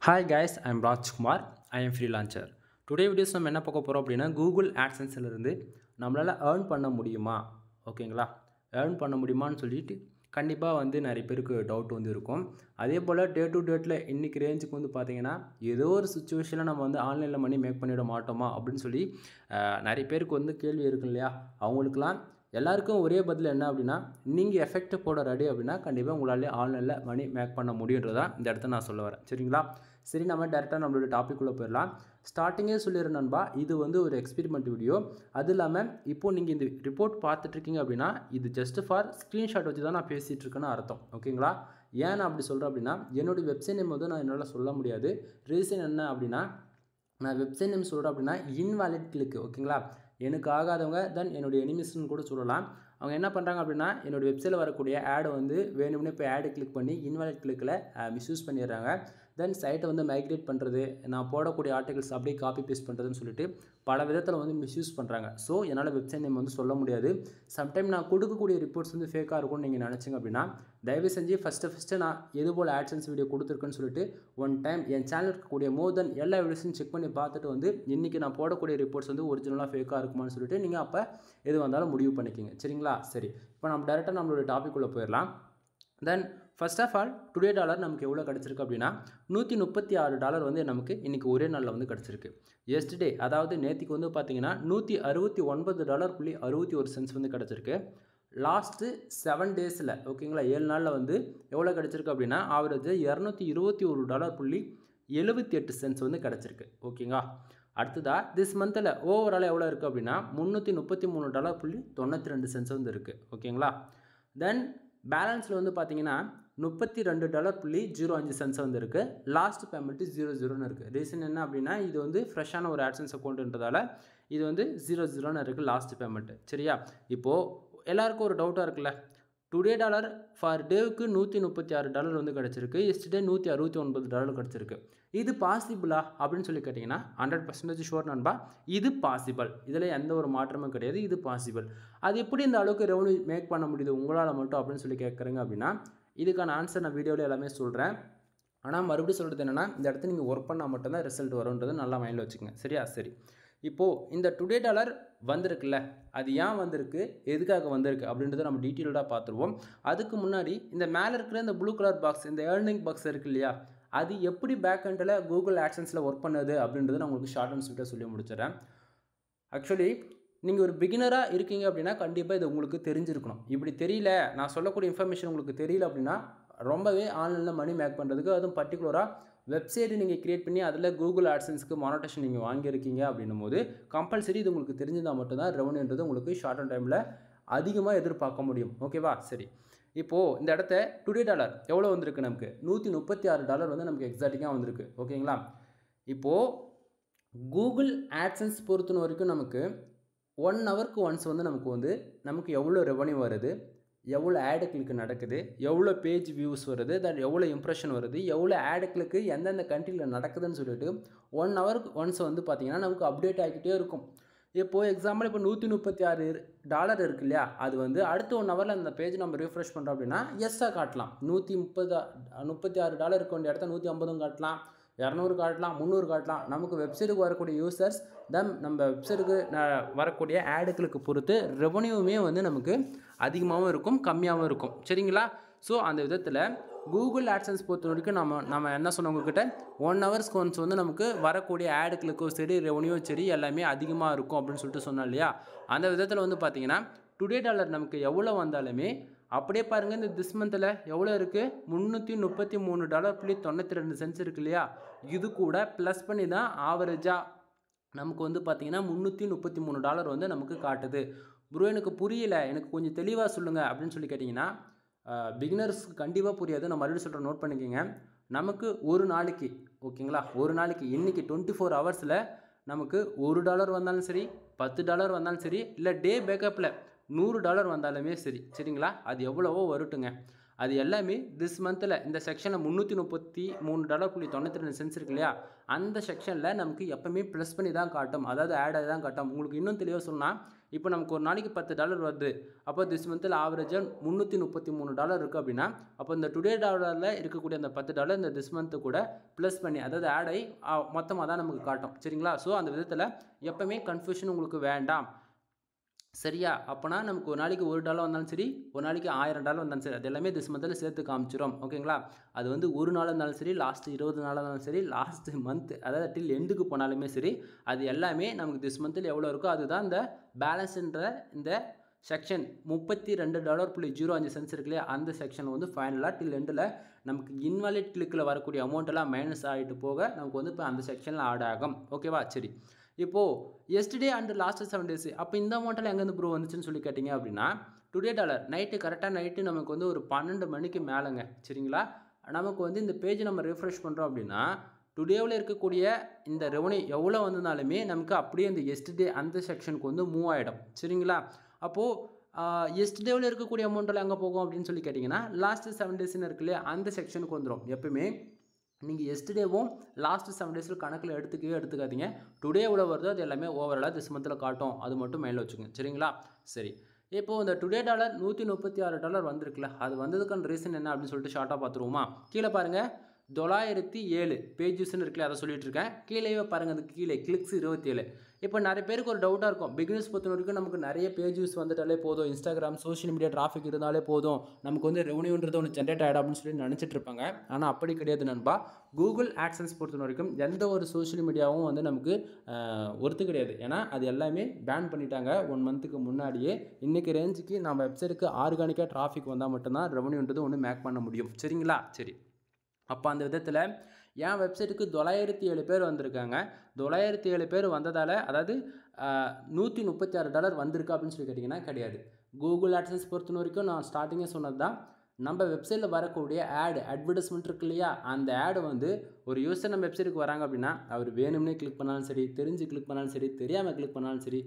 Hi guys, I'm Rajkumar. I am freelancer. Today videos நம்ம என்ன பார்க்க போறோம் அப்படின்னா Google AdSenseல இருந்து நம்மளால earn பண்ண முடியுமா? ஓகேங்களா? earn பண்ண முடியுமான்னு சொல்லிட்டு கண்டிப்பாக வந்து நிறைய பேருக்கு டவுட் வந்து இருக்கும். அதே போல் டே டு டேட்டில் இன்றைக்கி ரேஞ்சுக்கு வந்து பார்த்தீங்கன்னா ஏதோ ஒரு சுச்சுவேஷனில் நம்ம வந்து ஆன்லைனில் மணி மேக் பண்ணிட மாட்டோமா அப்படின்னு சொல்லி நிறைய பேருக்கு வந்து கேள்வி இருக்கு இல்லையா? அவங்களுக்குலாம் எல்லாருக்கும் ஒரே பதில் என்ன அப்படின்னா, நீங்கள் எஃபெக்ட் போட ரெடி அப்படின்னா கண்டிப்பாக உங்களாலே ஆன்லைனில் மணி மேக் பண்ண முடியுன்றதான் இந்த இடத்த நான் சொல்ல வரேன். சரிங்களா? சரி, நம்ம டேரெக்டாக நம்மளோட டாப்பிக்குள்ளே போயிடலாம். ஸ்டார்டிங்கே சொல்லிடுறேன் நண்பா, இது வந்து ஒரு எக்ஸ்பெரிமெண்ட் வீடியோ. அது இல்லாமல் இப்போது நீங்கள் இந்த ரிப்போர்ட் பார்த்துட்ருக்கீங்க அப்படின்னா இது ஜஸ்ட் ஃபார் ஸ்க்ரீன்ஷாட் வச்சு தான் நான் பேசிகிட்டு இருக்கேன்னு அர்த்தம். ஓகேங்களா? ஏன் நான் அப்படி சொல்கிறேன் அப்படின்னா, என்னுடைய வெப்சைட் நேம் வந்து நான் என்னால் சொல்ல முடியாது. ரீசன் என்ன அப்படின்னா, நான் வெப்சைட் நேம் சொல்கிறேன் அப்படின்னா இன்வாலிட் கிளிக். ஓகேங்களா? எனக்கு ஆகாதவங்க தென் என்னுடைய எனிமிஸ்ன்னு கூட சொல்லலாம். அவங்க என்ன பண்ணுறாங்க அப்படின்னா, என்னோடய வெப்சைட்டில் வரக்கூடிய ஆடை வந்து வேணும்னே இப்போ ஆடு கிளிக் பண்ணி இன்வாலிட் கிளிக்கில் மிஸ்யூஸ் பண்ணிடுறாங்க. தென் சைட்டை வந்து மைக்ரேட் பண்ணுறது, நான் போடக்கூடிய ஆர்டிகல்ஸ் அப்படியே காப்பி பேஸ்ட் பண்ணுறதுன்னு சொல்லிட்டு பல விதத்தில் வந்து மிஸ்யூஸ் பண்ணுறாங்க. ஸோ என்னால் வெப்சைட் நேம் வந்து சொல்ல முடியாது. சம்டைம் நான் கொடுக்கக்கூடிய ரிப்போர்ட்ஸ் வந்து ஃபேக்காக இருக்கும்னு நீங்கள் நினச்சிங்க அப்படின்னா தயவு செஞ்சு ஃபஸ்ட்டு நான் எது போல் ஆட்சன்ஸ் வீடியோ கொடுத்துருக்குன்னு சொல்லிட்டு ஒன் டைம் என் சேனல் இருக்கக்கூடிய மோர் தென் எல்லா வீடியோஸையும் செக் பண்ணி பார்த்துட்டு வந்து இன்றைக்கி நான் போடக்கூடிய ரிப்போர்ட்ஸ் வந்து ஒரிஜினலாக ஃபேக்காக இருக்குமான்னு சொல்லிட்டு நீங்கள் அப்போ எது வந்தாலும் முடிவு பண்ணிக்கிங்க. சரிங்களா? சரி, இப்போ நம்ம டேரெக்டாக நம்மளோட டாபிக் உள்ளே போயிடலாம். Then first of all today dollar நமக்கு எவ்வளோ கிடச்சிருக்கு அப்படின்னா $136 வந்து நமக்கு இன்றைக்கி ஒரே நாளில் வந்து கிடச்சிருக்கு. எஸ்டர்டே அதாவது நேற்றுக்கு வந்து பார்த்தீங்கன்னா $169.61 வந்து கிடச்சிருக்கு. லாஸ்ட்டு 7 டேஸில் ஓகேங்களா 7 நாளில் வந்து எவ்வளோ கிடச்சிருக்கு அப்படின்னா ஆவரேஜ் $221.78 வந்து கிடச்சிருக்கு. ஓகேங்களா? அடுத்ததாக திஸ் மந்தில் ஓவரால் எவ்வளோ இருக்குது அப்படின்னா $333.92 வந்து இருக்குது. ஓகேங்களா? தென் பேலன்ஸில் வந்து பார்த்தீங்கன்னா $32.05 வந்து இருக்குது. லாஸ்ட் பேமெண்ட்டு 00ன்னு இருக்குது. ரீசன் என்ன அப்படின்னா இது வந்து ஃப்ரெஷ்ஷான ஒரு ஆட்சன்ஸ் அக்கௌண்ட்டுன்றதால இது வந்து 00ன்னு இருக்குது லாஸ்ட் பேமெண்ட்டு. சரியா? இப்போது எல்லாருக்கும் ஒரு டவுட்டாக இருக்குல்ல, டுடே டாலர் ஃபார் டேவுக்கு $136 வந்து கிடச்சிருக்கு. எஸ்டர்டே $169 கிடச்சிருக்கு. இது பாசிபிளா அப்படின்னு சொல்லி கேட்டிங்கன்னா 100% ஷுவர் நண்பா, இது பாசிபிள். இதில் எந்த ஒரு மாற்றமும் கிடையாது. இது பாசிபிள். அது எப்படி இந்த அளவுக்கு ரெவன்யூ மேக் பண்ண முடியுது உங்களால் மட்டும் அப்படின்னு சொல்லி கேட்குறீங்க அப்படின்னா இதுக்கான ஆன்சர் நான் வீடியோவில் எல்லாமே சொல்கிறேன். ஆனால் மறுபடியும் சொல்கிறது என்னென்னா, இந்த இடத்துல நீங்கள் ஒர்க் பண்ணால் மட்டும்தான் ரிசல்ட் வரும்ன்றது நல்லா மைண்டில் வச்சுக்கோங்க. சரியா? சரி, இப்போது இந்த டுடே டாலர் வந்திருக்குல்ல, அது ஏன் வந்திருக்கு, எதுக்காக வந்திருக்கு அப்படின்றத நம்ம டீட்டெயில்டாக பார்த்துருவோம். அதுக்கு முன்னாடி இந்த மேலே இருக்கிற இந்த ப்ளூ கலர் பாக்ஸ், இந்த ஏர்னிங் பாக்ஸ் இருக்குது இல்லையா, அது எப்படி பேக் எண்டில் கூகுள் ஆட்சன்ஸில் ஒர்க் பண்ணுது அப்படின்றத நான் உங்களுக்கு ஷார்ட் அண்ட் ஸ்வீட்டாக சொல்லி முடிச்சிடறேன். ஆக்சுவலி நீங்கள் ஒரு பிகினராக இருக்கீங்க அப்படின்னா கண்டிப்பாக இது உங்களுக்கு தெரிஞ்சிருக்கணும். இப்படி தெரியல, நான் சொல்லக்கூடிய இன்ஃபர்மேஷன் உங்களுக்கு தெரியல அப்படின்னா ரொம்பவே ஆன்லைனில் மணி மேக் பண்ணுறதுக்கு, அதுவும் பர்டிகுலராக வெப்சைட்டு நீங்கள் க்ரியேட் பண்ணி அதில் கூகுள் ஆட்சன்ஸ்க்கு மானிட்டேஷன் நீங்கள் வாங்கியிருக்கீங்க அப்படின்னும் போது கம்பல்சரி இது உங்களுக்கு தெரிஞ்சிருந்தால் மட்டும்தான் ரெவன்யூன்றது உங்களுக்கு ஷார்ட் அண்ட் டைமில் அதிகமாக எதிர்பார்க்க முடியும். ஓகேவா? சரி, இப்போது இந்த இடத்த டுடே டாலர் எவ்வளோ வந்திருக்கு, நமக்கு $136 வந்து நமக்கு எக்ஸாக்டிங்காக வந்திருக்கு. ஓகேங்களா? இப்போது கூகுள் ஆட்சன்ஸ் பொறுத்த வரைக்கும் நமக்கு 1 ஹவருக்கு ஒன்ஸ் வந்து நமக்கு எவ்வளோ ரெவன்யூ வருது, எவ்வளோ ஆடு கிளிக் நடக்குது, எவ்வளோ பேஜ் வியூஸ் வருது, தட் எவ்வளோ இம்ப்ரெஷன் வருது, எவ்வளோ ஆடு கிளிக்கு எந்தெந்த கண்ட்ரியில் நடக்குதுன்னு சொல்லிட்டு 1 ஹவருக்கு ஒன்ஸ் வந்து பார்த்திங்கன்னா நமக்கு அப்டேட் ஆகிக்கிட்டே இருக்கும். இப்போது எக்ஸாம்பிள் இப்போ $136 இருக்கு இல்லையா, அது வந்து அடுத்த 1 ஹவரில் அந்த பேஜ் நம்ம ரீஃப்ரெஷ் பண்ணுறோம் அப்படின்னா எஸ்ட்டாக காட்டலாம். $136 இருக்க வேண்டிய இடத்த 150 காட்டலாம், 200 காட்டலாம், 300 காட்டலாம். நமக்கு வெப்சைட்டுக்கு வரக்கூடிய யூசர்ஸ் தென் நம்ம வெப்சைட்டுக்கு வரக்கூடிய ஆடுகளுக்கு பொறுத்து ரெவன்யூவுமே வந்து நமக்கு அதிகமாகவும் இருக்கும், கம்மியாகவும் இருக்கும். சரிங்களா? ஸோ அந்த விதத்தில் கூகுள் ஆட்சன்ஸ் பொறுத்த வரைக்கும் நம்ம என்ன சொன்னவங்கக்கிட்ட 1 ஹவர்ஸ்க்கு ஒன்ஸ் வந்து நமக்கு வரக்கூடிய ஆடுகளுக்கும் சரி ரெவன்யூவும் சரி எல்லாமே அதிகமாக இருக்கும் அப்படின்னு சொல்லிட்டு சொன்னோம் இல்லையா. அந்த விதத்தில் வந்து பார்த்திங்கன்னா டுடே டாலர் நமக்கு எவ்வளோ வந்தாலுமே அப்படியே பாருங்கள், இந்த திஸ் மந்தில் எவ்வளோ இருக்குது, $333.92 இருக்கு இல்லையா, இது கூட ப்ளஸ் பண்ணி தான் ஆவரேஜாக நமக்கு வந்து பார்த்திங்கன்னா $333 வந்து நமக்கு காட்டுது. ப்ரோ எனக்கு புரியல, எனக்கு கொஞ்சம் தெளிவாக சொல்லுங்கள் அப்படின்னு சொல்லி கேட்டிங்கன்னா பிகினர்ஸ்க்கு கண்டிப்பாக புரியாது. நான் மறுபடியும் சொல்கிறேன், நோட் பண்ணிக்கோங்க. நமக்கு ஒரு நாளைக்கு ஓகேங்களா, ஒரு நாளைக்கு இன்றைக்கி 24 ஹவர்ஸில் நமக்கு $1 வந்தாலும் சரி, $10 வந்தாலும் சரி, இல்லை டே பேக்கப்பில் $100 வந்தாலுமே சரி, சரிங்களா, அது எவ்வளவோ வரட்டுங்க. அது எல்லாமே திஸ் மந்தில் இந்த செக்ஷனில் $333.92 இருக்கு இல்லையா, அந்த செக்ஷனில் நமக்கு எப்போவுமே ப்ளஸ் பண்ணி தான் காட்டும், அதாவது ஆட் ஆகி தான் காட்டும். உங்களுக்கு இன்னும் தெளிவாக சொன்னால் இப்போ நமக்கு ஒரு நாளைக்கு $10 வருது. அப்போ திஸ் மந்தில் ஆவரேஜாக $333 இருக்குது அப்படின்னா, அப்போ இந்த டுடே டாலரில் இருக்கக்கூடிய அந்த $10 இந்த திஸ் மந்த்து கூட ப்ளஸ் பண்ணி, அதாவது ஆட் ஆகி மொத்தமாக தான் நமக்கு காட்டும். சரிங்களா? ஸோ அந்த விதத்தில் எப்பவுமே கன்ஃபியூஷன் உங்களுக்கு வேண்டாம். சரியா? அப்போனா நமக்கு ஒரு நாளைக்கு $1 வந்தாலும் சரி, ஒரு நாளைக்கு $1000 வந்தாலும் சரி, அது எல்லாமே திஸ் மந்தில் சேர்த்து காமிச்சிடும். ஓகேங்களா? அது வந்து ஒரு நாள் இருந்தாலும் சரி, லாஸ்ட் 20 நாளாக இருந்தாலும் சரி, லாஸ்ட் மந்த் அதாவது டில் எண்டுக்கு போனாலுமே சரி, அது எல்லாமே நமக்கு திஸ் மந்தில் எவ்வளோ இருக்கோ அதுதான் இந்த பேலன்ஸ்ன்ற இந்த செக்ஷன் $32.05 இருக்கு இல்லையா, அந்த செக்ஷன் வந்து ஃபைனலாக டில் எண்டில் நமக்கு இன்வாலிட் கிளிக்கில் வரக்கூடிய அமௌண்ட்டெல்லாம் மைனஸ் ஆகிட்டு போக நமக்கு வந்து இப்போ அந்த செக்ஷனில் ஆட் ஆகும். ஓகேவா? சரி. இப்போது எஸ்டர்டே அண்ட் லாஸ்ட் 7 days அப்போ இந்த அமௌண்ட்டில் எங்கேருந்து ப்ரோ வந்துச்சுன்னு சொல்லி கேட்டிங்க அப்படின்னா, டுடே டாலர் நைட்டு கரெக்டாக நைட்டு நமக்கு வந்து ஒரு 12 மணிக்கு மேலேங்க. சரிங்களா? நமக்கு வந்து இந்த பேஜ் நம்ம ரெஃப்ரெஷ் பண்ணுறோம் அப்படின்னா, டுடேவில் இருக்கக்கூடிய இந்த ரெவன்யூ எவ்வளோ வந்திருந்தாலுமே நமக்கு அப்படியே இந்த எஸ்டர்டே அந்த செக்ஷனுக்கு வந்து மூவ் ஆகிடும். சரிங்களா? அப்போது எஸ்டர்டேவில் இருக்கக்கூடிய அமௌண்ட்டில் எங்கே போகும் அப்படின்னு சொல்லி கேட்டிங்கன்னா, லாஸ்ட் 7 daysன்னு இருக்கு இல்லையா, அந்த செக்ஷனுக்கு வந்துடும். எப்பவுமே நீங்கள் எஸ்டர்டேவும் லாஸ்ட் 7 days கணக்கில் எடுத்துக்காதீங்க. டுடே எவ்வளோ வருதோ அது எல்லாமே ஓவராலாக திஸ் மந்தில் காட்டும். அது மட்டும் மைண்டில் வச்சுக்கோங்க. சரிங்களா? சரி. இப்போது இந்த டுடே டாலர் $136 வந்திருக்குல்ல, அது வந்ததுக்கான ரீசன் என்ன அப்படின்னு சொல்லிட்டு ஷார்ட்டாக பார்த்துருவோமா? கீழே பாருங்கள் 907 பேஜஸ்ன்னு இருக்குல்ல, அதை சொல்லிட்டு இருக்கேன். கீழேயே பாருங்கள், அதுக்கு கீழே கிளிக்ஸ் 27. இப்போ நிறைய பேருக்கு ஒரு டவுட்டாக இருக்கும், பிகினர்ஸ் பொறுத்த வரைக்கும் நமக்கு நிறைய பேஜஸ் வந்துட்டாலே போதும், இன்ஸ்டாகிராம் சோஷியல் மீடியா டிராஃபிக் இருந்தாலே போதும், நமக்கு வந்து ரெவன்யூன்றது ஒன்று ஜென்ரேட் ஆகிடும் அப்படின்னு சொல்லி நினச்சிட்டு இருப்பாங்க. ஆனால் அப்படி கிடையாது நண்பா. கூகுள் ஆட்சன்ஸ் பொறுத்த வரைக்கும் எந்த ஒரு சோஷியல் மீடியாவும் வந்து நமக்கு ஒர்த்து கிடையாது. ஏன்னா அது எல்லாமே பேன் பண்ணிட்டாங்க 1 மந்த்துக்கு முன்னாடியே. இன்றைக்கி ரேஞ்சுக்கு நம்ம வெப்சைட்டுக்கு ஆர்கானிக்காக டிராஃபிக் வந்தால் மட்டும்தான் ரெவன்யூன்றது ஒன்று மேக் பண்ண முடியும். சரிங்களா? சரி. அப்போ அந்த விதத்தில் என் வெப்சைட்டுக்கு 907 பேர் வந்திருக்காங்க. 907 பேர் வந்ததால், அதாவது $136 வந்திருக்கா அப்படின்னு சொல்லி கேட்டிங்கன்னா கிடையாது. கூகுள் ஆட்சன்ஸ் பொறுத்த வரைக்கும் நான் ஸ்டார்டிங்கே சொன்னது தான், நம்ம வெப்சைட்டில் வரக்கூடிய அட்வர்டைஸ்மெண்ட் இருக்கு இல்லையா, அந்த ஆடு வந்து ஒரு யூசர் நம்ம வெப்சைட்டுக்கு வராங்க அப்படின்னா, அவர் வேணும்னே கிளிக் பண்ணாலும் சரி, தெரிஞ்சு கிளிக் பண்ணாலும் சரி, தெரியாமல் கிளிக் பண்ணாலும் சரி,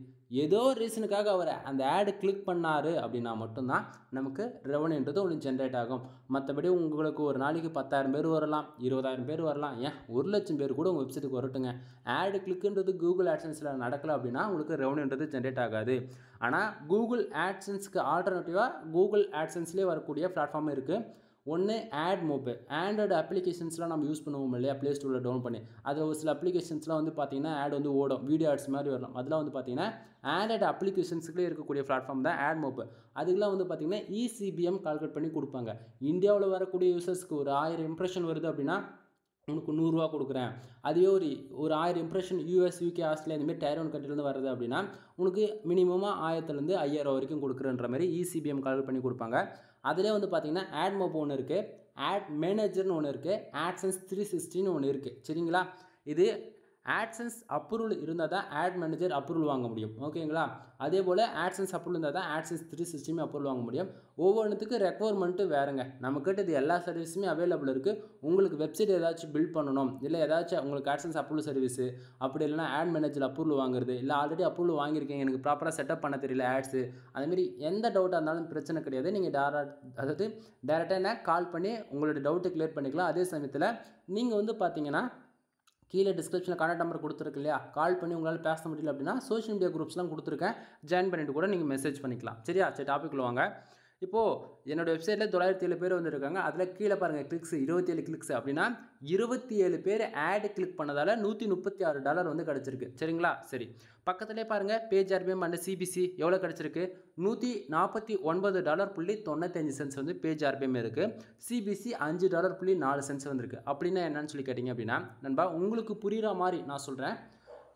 ஏதோ ரீசனுக்காக அவர் அந்த ஆடு கிளிக் பண்ணார் அப்படின்னா மட்டும்தான் நமக்கு ரெவன்யூன்றது ஒன்று ஜென்ரேட் ஆகும். மற்றபடி உங்களுக்கு ஒரு நாளைக்கு 10,000 பேர் வரலாம், 20,000 பேர் வரலாம், ஏன் 1,00,000 பேர் கூட உங்கள் வெப்சைட்டுக்கு வரட்டுங்க. ஆடு கிளிக்குன்றது கூகுள் ஆட்சன்ஸில் நடக்கலை அப்படின்னா உங்களுக்கு ரெவன்யூன்றது ஜென்ரேட் ஆகாது. ஆனால் கூகுள் ஆட்சன்ஸ்க்கு ஆல்டர்னேட்டிவாக கூகுள் ஆட்சன்ஸ்லேயே வரக்கூடிய பிளாட்ஃபார்ம் இருக்குது. ஒன்று ஆட் மொபைல், ஆண்ட்ராய்டு அப்ளிகேஷன்ஸ்லாம் நம்ம யூஸ் பண்ணுவோம் இல்லையா, ப்ளே ஸ்டோரில் டவுன் பண்ணி, அதில் ஒரு சில அப்ளிகேஷன்ஸ்லாம் வந்து பார்த்திங்கன்னா ஆட் வந்து ஓடும், வீடியோ ஆட்ஸ் மாதிரி வரலாம். அதெல்லாம் வந்து பார்த்திங்கன்னா ஆண்ட்ராய்டு அப்ளிகேஷன்ஸுக்குள்ளே இருக்கக்கூடிய பிளாட்ஃபார்ம் தான் ஆட் மொபைல். அதுக்கெலாம் வந்து பார்த்திங்கன்னா ECPM கால்குலேட் பண்ணி கொடுப்பாங்க. இந்தியாவில் வரக்கூடிய யூசர்ஸ்க்கு ஒரு 1000 இம்ப்ரெஷன் வருது அப்படின்னா உனக்கு $100 கொடுக்குறேன். அதே ஒரு 1000 இம்ப்ரெஷன் US, UK, ஆஸ்திரேலியா இந்தமாதிரி Tier 1 கண்ட்ரிலேருந்து வருது அப்படின்னா உனக்கு மினிமமாக 1000லேருந்து 5000 வரைக்கும் கொடுக்குறன்ற மாதிரி ECPM கால்குலேட் பண்ணி கொடுப்பாங்க. அதிலே வந்து பார்த்திங்கன்னா ஆட் மோப் ஒன்று இருக்குது, ஆட் மேனேஜர்னு ஒன்று இருக்குது, AdSense 360ன்னு ஒன்று இருக்குது. சரிங்களா? இது AdSense அப்ரூவல் இருந்தால் தான் ஆட் மேனேஜர் அப்ரூவல் வாங்க முடியும். ஓகேங்களா? அதே போல் AdSense அப்ரூவல் இருந்தால் தான் AdSense 360 அப்ரூவல் வாங்க முடியும். ஒவ்வொன்றுத்துக்கு ரெக்குவயர்மெண்ட்டு வேறுங்க. நம்மக்கிட்ட இது எல்லா சர்வீஸுமே அவைலபிள் இருக்குது. உங்களுக்கு வெப்சைட் ஏதாச்சும் பில்ட் பண்ணணும், இல்லை ஏதாச்சும் உங்களுக்கு AdSense அப்ரூவல் சர்வீஸு, அப்படி இல்லைனா ஆட் மேனேஜர் அப்ரூவல் வாங்குறது, இல்லை ஆல்ரெடி அப்ரூவல் வாங்கியிருக்கீங்க, எனக்கு ப்ராப்பராக செட்டப் பண்ண தெரியல ஆட்ஸு, அதேமாரி எந்த டவுட்டாக இருந்தாலும் பிரச்சனை கிடையாது. நீங்கள் டேரெக்டாக என்ன கால் பண்ணி உங்களோட டவுட்டை கிளியர் பண்ணிக்கலாம். அதே சமயத்தில் நீங்கள் வந்து பார்த்தீங்கன்னா கீழே டிஸ்கிரிப்ஷனில் கான்டாக்ட் நம்பர் கொடுத்துருக்கு இல்லையா, கால் பண்ணி உங்களால் பேச முடியல அப்படின்னா சோஷியல் மீடியா குரூப்ஸ்லாம் கொடுத்துருக்கேன், ஜாயின் பண்ணிவிட்டு கூட நீங்கள் மெசேஜ் பண்ணிக்கலாம். சரியா? சரி, டாபிக்ல வாங்க. இப்போது என்னோடய வெப்சைட்டில் 907 பேர் வந்துருக்காங்க. அதில் கீழே பாருங்கள் கிளிக்ஸ் 27 கிளிக்ஸ் அப்படின்னா 27 பேர் ஆடு கிளிக் பண்ணதால் $136 வந்து கிடச்சிருக்கு. சரிங்களா? சரி, பக்கத்துலேயே பாருங்கள் பேஜ் RPM அண்ட் CPC எவ்வளோ கிடச்சிருக்கு, $149.95 வந்து பேஜ் RPM இருக்குது. CPC $5.04 வந்துருக்கு. அப்படின்னா என்னன்னு சொல்லி கேட்டிங்க அப்படின்னா நண்பா, உங்களுக்கு புரிகிற மாதிரி நான் சொல்கிறேன்.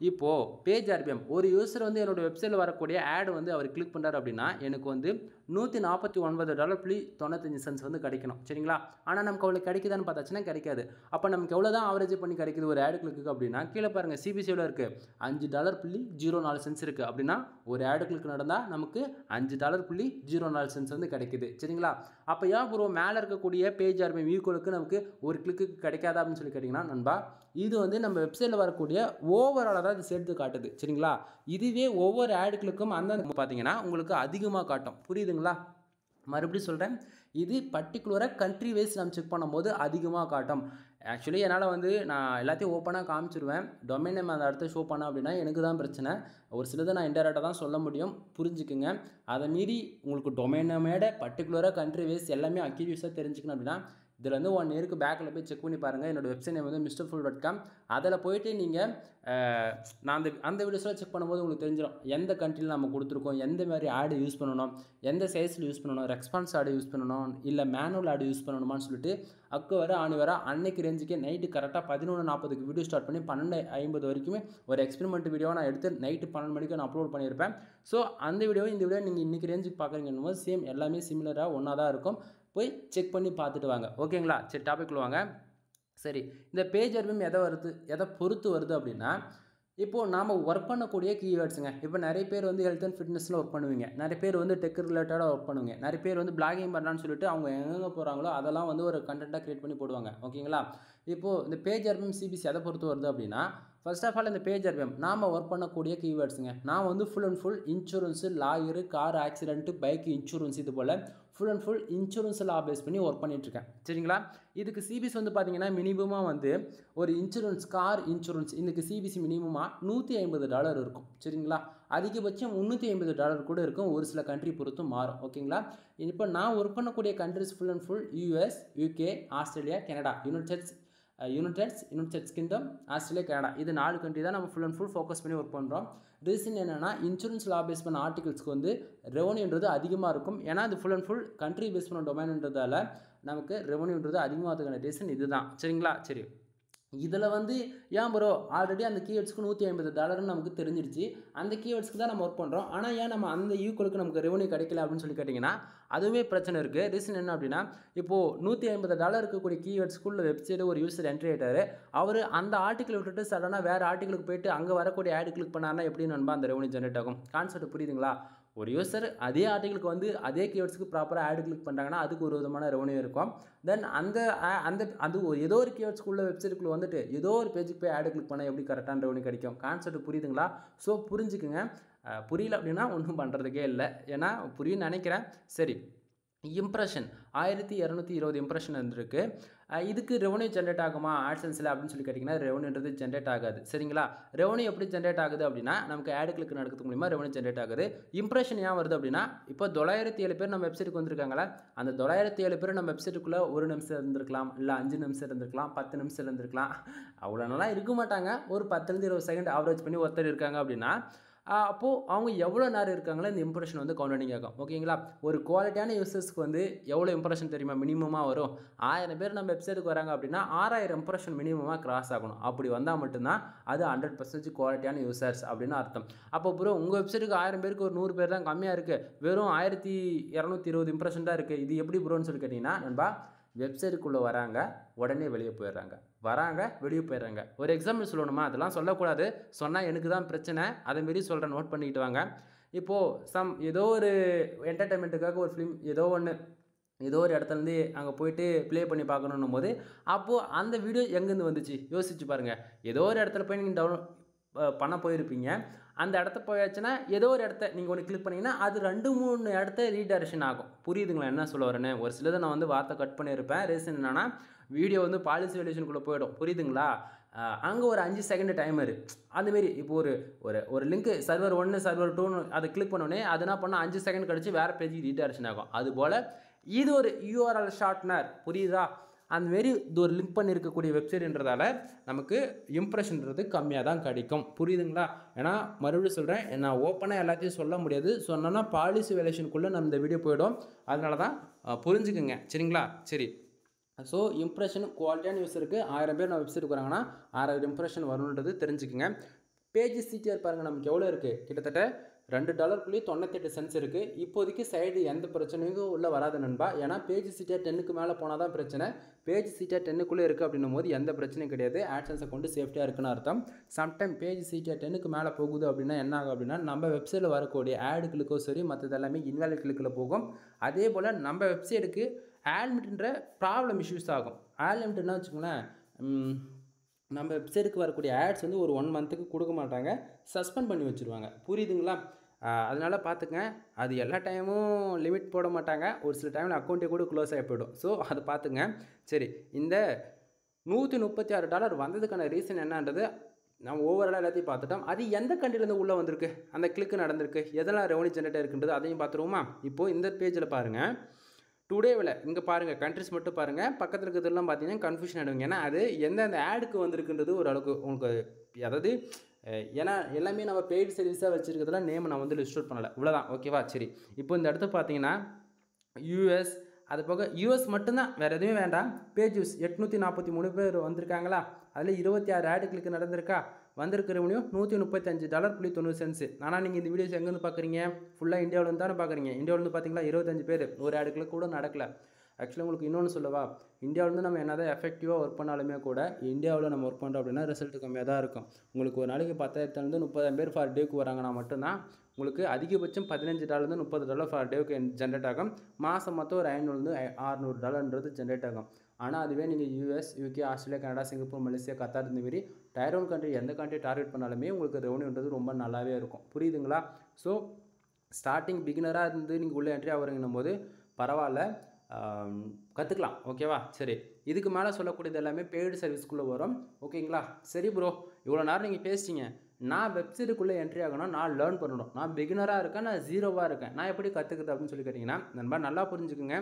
இப்போது பேஜ் RPM ஒரு யூசர் வந்து என்னோடய வெப்சைட்டில் வரக்கூடிய ஆடு வந்து அவர் கிளிக் பண்ணுறாரு அப்படின்னா எனக்கு வந்து $149.95 வந்து கிடைக்கணும். சரிங்களா? ஆனால் நமக்கு அவ்வளோ கிடைக்குதான்னு பார்த்தாச்சுன்னா கிடைக்காது. அப்போ நமக்கு எவ்வளோ தான் ஆவரேஜ் பண்ணி கிடைக்குது ஒரு ஆடு கிளிக்கு அப்படின்னா கீழே பாருங்கள் CPC எவ்வளோ இருக்குது, $5.04 இருக்குது. அப்படின்னா ஒரு ஆடு கிளிக் நடந்தால் நமக்கு $5.04 வந்து கிடைக்குது. சரிங்களா? அப்போ ஏன் ப்ரோ மேலே இருக்கக்கூடிய பேஜ் RPM ஈக்குவலுக்கு நமக்கு ஒரு கிளிக்கு கிடைக்காதா அப்படின்னு சொல்லி கேட்டிங்கன்னா நண்பா, இது வந்து நம்ம வெப்சைட்டில் வரக்கூடிய ஓவராலாக தான் இது சேர்த்து காட்டுது. சரிங்களா? இதுவே ஒவ்வொரு ஆடுகளுக்கும் அந்த பார்த்தீங்கன்னா உங்களுக்கு அதிகமாக காட்டும். புரியுதுங்களா? மறுபடியும் சொல்கிறேன், இது பர்டிகுலராக கண்ட்ரி வைஸ் நம்ம செக் பண்ணும்போது அதிகமாக காட்டும். ஆக்சுவலி என்னால் வந்து நான் எல்லாத்தையும் ஓப்பனாக காமிச்சிருவேன். டொமைன் நேம் அந்த இடத்த ஷோ பண்ண அப்படின்னா எனக்கு தான் பிரச்சனை. ஒரு சிலதை நான் இன்டெரக்டாக தான் சொல்ல முடியும், புரிஞ்சுக்குங்க. அதை மீறி உங்களுக்கு டொமைன் நேமோட பர்டிகுலராக கண்ட்ரி வைஸ் எல்லாமே அக்யூரேட்டாக தெரிஞ்சுக்கணும் அப்படின்னா இதில் வந்து 1 இயருக்கு பேக்கில் போய் செக் பண்ணி பாருங்கள். என்னோடய வெப்சைட் நேம் வந்து misterfull.com. அதில் போய்ட்டு நீங்கள் நான் அந்த வீடியோஸ்லாம் செக் பண்ணும்போது உங்களுக்கு தெரிஞ்சிடும் எந்த கண்ட்ரியில் நம்ம கொடுத்துருக்கோம், எந்த மாதிரி ஆடு யூஸ் பண்ணணும், எந்த சைஸில் யூஸ் பண்ணணும், ரெஸ்பான்ஸ் ஆடு யூஸ் பண்ணணும் இல்லை மேனுவல் ஆடு யூஸ் பண்ணணுமான்னு சொல்லிட்டு அக்கு வர ஆணி வர அன்னைக்கு ரேஞ்சுக்கே நைட்டு கரெக்டாக 11:40க்கு வீடியோ ஸ்டார்ட் பண்ணி 12:50 வரைக்குமே ஒரு எக்ஸ்பெரிமெண்ட் வீடியோவை நான் எடுத்து நைட்டு 12 மணிக்கு நான் அப்லோட் பண்ணியிருப்பேன். ஸோ அந்த வீடியோ இந்த வீடியோ நீங்கள் இன்றைக்கி ரேஞ்சுக்கு பார்க்குறீங்கன்னு போது சேம் எல்லாமே சிமிலராக ஒன்றா தான் இருக்கும். போய் செக் பண்ணி பார்த்துட்டு வாங்க. ஓகேங்களா? சரி, டாபிக்ல வாங்க. சரி, இந்த பேஜ் அர்பியம் எதை பொறுத்து வருது அப்படின்னா இப்போது நாம் ஒர்க் பண்ணக்கூடிய கீவேர்ட்ஸுங்க. இப்போ நிறைய பேர் வந்து ஹெல்த் அண்ட் ஃபிட்னஸில் ஒர்க் பண்ணுவீங்க, நிறைய பேர் வந்து டெக் ரிலேட்டடாக ஒர்க் பண்ணுவீங்க, நிறைய பேர் வந்து பிளாகிங் பண்ணலான்னு சொல்லிட்டு அவங்க எங்கே போகிறாங்களோ அதெல்லாம் வந்து ஒரு கண்டென்ட்டாக க்ரியேட் பண்ணி போடுவாங்க. ஓகேங்களா? இப்போது இந்த பேஜ் அர்பியம் சிபிசி எதை பொறுத்து வருது அப்படின்னா ஃபர்ஸ்ட் ஆஃப் ஆல் இந்த பேஜ் அர்பியம் நாம் ஒர்க் பண்ணக்கூடிய கீவேர்ட்ஸுங்க. நான் வந்து full and full insurance, lawyer, car accident, bike insurance, இது போல் ஃபுல் அண்ட் ஃபுல் இன்சூரன்ஸ் லா பேஸ் பண்ணி ஒர்க் பண்ணிகிட்ருக்கேன். சரிங்களா? இதுக்கு சிபிசி வந்து பார்த்தீங்கன்னா மினிமமாக வந்து ஒரு இன்சூரன்ஸ், கார் இன்சூரன்ஸ் இதுக்கு சிபிசி மினிமமாக $150 இருக்கும். சரிங்களா? அதிகபட்சம் $350 கூட இருக்கும். ஒரு சில கண்ட்ரி பொறுத்தும் மாறும். ஓகேங்களா? இப்போ நான் ஒர்க் பண்ணக்கூடிய countries full and full US, UK, Australia, Canada, United Kingdom, Australia, Canada, இது 4 கண்ட்ரி தான் நம்ம ஃபுல் அண்ட் ஃபுல் ஃபோக்கஸ் பண்ணி ஒர்க் பண்ணுறோம். ரீசன் என்னென்னா இன்சூரன்ஸ் லா பேஸ் பண்ண ஆர்டிகல்ஸ்க்கு வந்து ரெவன்யூன்றது அதிகமாக இருக்கும். ஏன்னா அது full and full country base பண்ண டொமைன்ன்றதால நமக்கு ரெவன்யூன்றது அதிகமாகிறதுக்கான ரீசன் இதுதான். சரிங்களா? சரி, இதில் வந்து ஏன் ப்ரோ ஆல்ரெடி அந்த கீவேர்ட்ஸ்க்கு $150 நமக்கு தெரிஞ்சிருச்சு, அந்த கீவேர்ட்ஸ்க்கு தான் நம்ம ஒர்க் பண்ணுறோம், ஆனால் ஏன் நம்ம அந்த ஈக்குவலுக்கு நமக்கு ரெவன்யூ கிடைக்கல அப்படின்னு சொல்லி கேட்டிங்கன்னா அதுவுமே பிரச்சனை இருக்குது. ரீசன் என்ன அப்படின்னா இப்போது $150 இருக்கக்கூடிய கீவேர்ட்ஸ்க்குள்ள வெப்சைட் ஒரு யூசர் என்ட்ரி ஆகிட்டார். அவர் அந்த ஆர்டிக்கல் விட்டுட்டு சடனாக வேறு ஆர்டிக்கலுக்கு போயிட்டு அங்கே வரக்கூடிய ஆட் கிளிக் பண்ணாருன்னா எப்படி நண்பா அந்த ரெவன்யூ ஜென்ரேட் ஆகும்? கான்செப்ட் புரியுதுங்களா? ஒரு யூசர் அதே ஆர்டிகளுக்கு வந்து அதே கீவேர்ட்ஸ்க்கு ப்ராப்பராக ஆட் கிளிக் பண்ணுறாங்கன்னா அதுக்கு ஒரு விதமான ரெவன்யூ இருக்கும். தென் அது ஏதோ ஒரு கீவேர்ட்ஸ்க்குள்ள வெப்சைட்டுக்குள்ளே வந்துட்டு ஏதோ ஒரு பேஜுக்கு போய் ஆட் கிளிக் பண்ணால் எப்படி கரெக்டான ரெவன்யூ கிடைக்கும்? கான்செப்ட் புரியுதுங்களா? ஸோ புரிஞ்சுக்குங்க. புரியல அப்படின்னா ஒன்றும் பண்ணுறதுக்கே இல்லை, ஏன்னா புரியுன்னு நினைக்கிறேன். சரி, இம்ப்ரெஷன் 1220 இம்ப்ரெஷன் இருந்திருக்கு. இதுக்கு ரெவன்யூ ஜென்ரேட் ஆகுமா ஆட்சன்ஸில் அப்படின்னு சொல்லி கேட்டிங்கன்னா ரெவன்யூன்றது ஜென்ரேட் ஆகாது. சரிங்களா? ரெவன்யூ எப்படி ஜென்ரேட் ஆகுது அப்படின்னா நமக்கு ஆட் கிளிக் நடக்கிறது மூலிமா ரெவன்யூ ஜென்ரேட் ஆகுது. இம்ப்ரெஷன் ஏன் வருது அப்படின்னா இப்போ 907 பேர் நம்ம வெப்சைட்டுக்கு வந்திருக்காங்களா, அந்த 907 பேர் நம்ம வெப்சைட்டுக்குள்ளே 1 நிமிஷம் இருந்திருக்கலாம், இல்லை 5 நிமிஷம் இருந்திருக்கலாம், 10 நிமிஷம் இருந்திருக்கலாம், அவ்வளோ நாளாக இருக்க மாட்டாங்க. ஒரு 10-20 செகண்ட் ஆவரேஜ் பண்ணி ஒருத்தர் இருக்காங்க அப்படின்னா அப்போது அவங்க எவ்வளோ நேரம் இருக்காங்களோ இந்த இம்ப்ரெஷன் வந்து கவுண்டிங் ஆகும். ஓகேங்களா? ஒரு குவாலிட்டியான யூசர்ஸ்க்கு வந்து எவ்வளோ இம்ப்ரெஷன் தெரியுமா மினிமமாக வரும்? 1000 பேர் நம்ம வெப்சைட்டுக்கு வராங்க அப்படின்னா 6000 இம்ப்ரெஷன் மினிமமாக கிராஸ் ஆகணும். அப்படி வந்தால் மட்டும்தான் அது 100% குவாலிட்டியான யூசர்ஸ் அப்படின்னு அர்த்தம். அப்போ ப்ரோ உங்கள் வெப்சைட்டுக்கு 1000 பேருக்கு ஒரு 100 பேர் தான் கம்மியாக இருக்குது, வெறும் 1220 இம்ப்ரெஷன் தான் இருக்குது, இது எப்படி ப்ரோன்னு சொல்லி கேட்டிங்கன்னா நண்பா வெப்சைட்டுக்குள்ளே வராங்க, உடனே வெளியே போயிடுறாங்க, வராங்க வெளியே போயிடுறாங்க. ஒரு எக்ஸாம்பிள் சொல்லணுமா? அதெல்லாம் சொல்லக்கூடாது, சொன்னால் எனக்கு தான் பிரச்சனை. அதேமாரி சொல்கிறேன், நோட் பண்ணிக்கிட்டு வாங்க. இப்போது ஏதோ ஒரு என்டர்டைன்மெண்ட்டுக்காக ஒரு ஃபிலிம் ஏதோ ஒரு இடத்துலேருந்து அங்கே போயிட்டு ப்ளே பண்ணி பார்க்கணும் போது அப்போது அந்த வீடியோ எங்கேருந்து வந்துச்சு யோசிச்சு பாருங்கள். ஏதோ ஒரு இடத்துல போய் நீங்கள் டவுன்லோட் பண்ண போயிருப்பீங்க, அந்த இடத்த போயாச்சுன்னா ஏதோ ஒரு இடத்த நீங்கள் ஒன்று கிளிக் பண்ணிங்கன்னா அது 2-3 இடத்த ரீடைரக்ஷன் ஆகும். புரியுதுங்களா என்ன சொல்ல வரேன்னு? ஒரு சிலதை நான் வந்து வார்த்தை கட் பண்ணியிருப்பேன். ரீசன் என்னென்னா வீடியோ வந்து பாலிசி வேல்யூஷனுக்குள்ளே போயிடும். புரியுதுங்களா? அங்கே ஒரு 5 செகண்ட் டைமரு அதுமாரி இப்போ ஒரு லிங்க்கு சர்வர் 1 சர்வர் 2 அதை கிளிக் பண்ணோடனே அது என்ன பண்ணால் 5 செகண்ட் கழிச்சு வேறு பேஜுக்கு ரீடைரக்ஷன் ஆகும். அதுபோல் இது ஒரு URL ஷார்ட்னர், புரியுதா? அந்தமாரி இது ஒரு லிங்க் பண்ணியிருக்கக்கூடிய வெப்சைட்ன்றதால நமக்கு இம்ப்ரெஷன்றது கம்மியாக தான் கிடைக்கும். புரியுதுங்களா? ஏன்னா மறுபடியும் சொல்கிறேன், நான் ஓப்பனாக எல்லாத்தையும் சொல்ல முடியாது, சொன்னோன்னா பாலிசி வேலேஷனுக்குள்ளே நம்ம இந்த வீடியோ போயிடும். அதனால தான் புரிஞ்சுக்குங்க. சரிங்களா? சரி, ஸோ இம்ப்ரெஷன் குவாலிட்டியான யூஸருக்கு 1000 பேர் நம்ம வெப்சைட்டுக்கு வராங்கன்னா 6000 இம்ப்ரெஷன் வரணுன்றது தெரிஞ்சுக்குங்க. பேஜ் சிடிஆர் பாருங்கள் நமக்கு எவ்வளோ இருக்குது, கிட்டத்தட்ட $2.98 இருக்குது. இப்போதைக்கு சைடு எந்த பிரச்சனையும் உள்ளே வராது நண்பா. ஏன்னா பேஜ் சிடிஆர் 10க்கு மேலே போனால் தான் பிரச்சனை. பேஜ் சிடிஆர் 10க்குள்ளே இருக்குது அப்படின்னும் போது எந்த பிரச்சனையும் கிடையாது. ஆட்சன்ஸ் அக்கௌண்ட் சேஃப்டியாக இருக்குன்னு அர்த்தம். சம்டைம் பேஜ் சிடிஆர் 10க்கு மேலே போகுது அப்படின்னா என்ன ஆகும் அப்படின்னா நம்ம வெப்சைட்டில் வரக்கூடிய ஆடு கிளிக்கோ சரி மற்றது எல்லாமே இன்வாலிட் கிளிக்கில் போகும். அதே போல் நம்ம வெப்சைட்டுக்கு ஆட் லிமிட்ன்ற ப்ராப்ளம் இஷ்யூஸ் ஆகும். ஆட் லிமிட்னா வச்சுக்கோங்களேன், நம்ம வெப்சைட்டுக்கு வரக்கூடிய ஆட்ஸ் வந்து ஒரு 1 மந்த்துக்கு கொடுக்க மாட்டாங்க, சஸ்பெண்ட் பண்ணி வச்சுருவாங்க. புரியுதுங்களா? அதனால் பார்த்துங்க. அது எல்லா டைமும் லிமிட் போட மாட்டாங்க. ஒரு சில டைமில் அக்கௌண்ட்டே கூட க்ளோஸ் ஆகி போய்டும். ஸோ அதை பார்த்துங்க. சரி, இந்த $136 வந்ததுக்கான ரீசன் என்னன்றது நம்ம ஓவராலாக எல்லாத்தையும் பார்த்துட்டோம். அது எந்த கண்ட்ரிலேருந்து உள்ளே வந்திருக்கு, அந்த கிளிக்கு நடந்திருக்கு, எதெல்லாம் ரெவன்யூ ஜென்ரேட் இருக்குன்றது அதையும் பார்த்துருவோமா? இப்போது இந்த பேஜில் பாருங்கள், டுடேவில் இங்கே பாருங்கள், கண்ட்ரிஸ் மட்டும் பாருங்கள். பக்கத்தில் இருக்கிறதுலாம் பார்த்தீங்கன்னா கன்ஃபியூஷன் ஆகிடுங்க. ஏன்னா அது எந்தெந்த ஆடுக்கு வந்திருக்குன்றது ஓரளவுக்கு உங்களுக்கு, அதாவது ஏன்னா எல்லாமே நம்ம பெய்டு சர்வீஸாக வச்சுருக்கிறதுல நேம் நான் வந்து லிஸ்ட் அவுட் பண்ணலை, இவ்வளோதான். ஓகேவா? சரி, இப்போ இந்த இடத்த பார்த்தீங்கன்னா யூஎஸ், அது போக யூஎஸ் மட்டும்தான், வேறு எதுவுமே வேண்டாம். பேஜ் யூஸ் 843 பேர் வந்திருக்காங்களா, அதில் 26 ஆடு கிளிக்கு நடந்திருக்கா, வந்திருக்க ரெவன்யூ $135.90. ஆனால் நீங்கள் இந்த வீடியோஸ் எங்கேருந்து பார்க்குறீங்க? ஃபுல்லாக இந்தியாவிலேருந்து தானே பார்க்குறீங்க. இந்தியாவிலேருந்து பார்த்தீங்களா 25 பேர், ஒரு ஆடு கிளிக் கூட நடக்கலை. ஆக்சுவலாக உங்களுக்கு இன்னொன்று சொல்லவா, இந்தியாவிலேருந்து நம்ம என்ன தான் எஃபெக்டிவாக ஒர்க் பண்ணாலுமே கூட இந்தியாவில் நம்ம ஒர்க் பண்ணுறோம் அப்படின்னா ரிசல்ட் கம்மியாக தான் இருக்கும். உங்களுக்கு ஒரு நாளைக்கு 10,000 30,000 பேர் ஃபார் டேக்கு வராங்கன்னா மட்டும்தான் உங்களுக்கு அதிகபட்சம் $15 $30 ஃபார் டேவுக்கு ஜென்ரேட் ஆகும். மாதம் மொத்தம் ஒரு $500 ஜென்ரேட் ஆகும். ஆனால் அதுவே நீங்கள் US, UK, Australia, Canada, Singapore, Malaysia, Qatar இந்த மாரி டயர் 1 கண்ட்ரி எந்த கண்ட்ரி டார்கெட் பண்ணாலுமே உங்களுக்கு ரெவன்யூன்றது ரொம்ப நல்லாவே இருக்கும். புரியுதுங்களா? ஸோ ஸ்டார்டிங் பிகினராக இருந்து நீங்கள் உள்ளே என்ட்ரி ஆகுறீங்கன்னும் போது பரவாயில்ல, கற்றுக்கலாம். ஓகேவா? சரி, இதுக்கு மேலே சொல்லக்கூடியது எல்லாமே பெய்டு சர்வீஸ்க்குள்ளே வரும். ஓகேங்களா? சரி ப்ரோ, இவ்வளோ நேரம் நீங்கள் பேசிட்டீங்க. நான் வெப்சைட்டுக்குள்ளே என்ட்ரி ஆகணும், நான் லேர்ன் பண்ணணும், நான் பிகினராக இருக்கேன், நான் ஜீரோவாக இருக்கேன், நான் எப்படி கற்றுக்குறது அப்படின்னு சொல்லி கேட்டிங்கன்னா, நண்பா நல்லா புரிஞ்சுக்குங்க.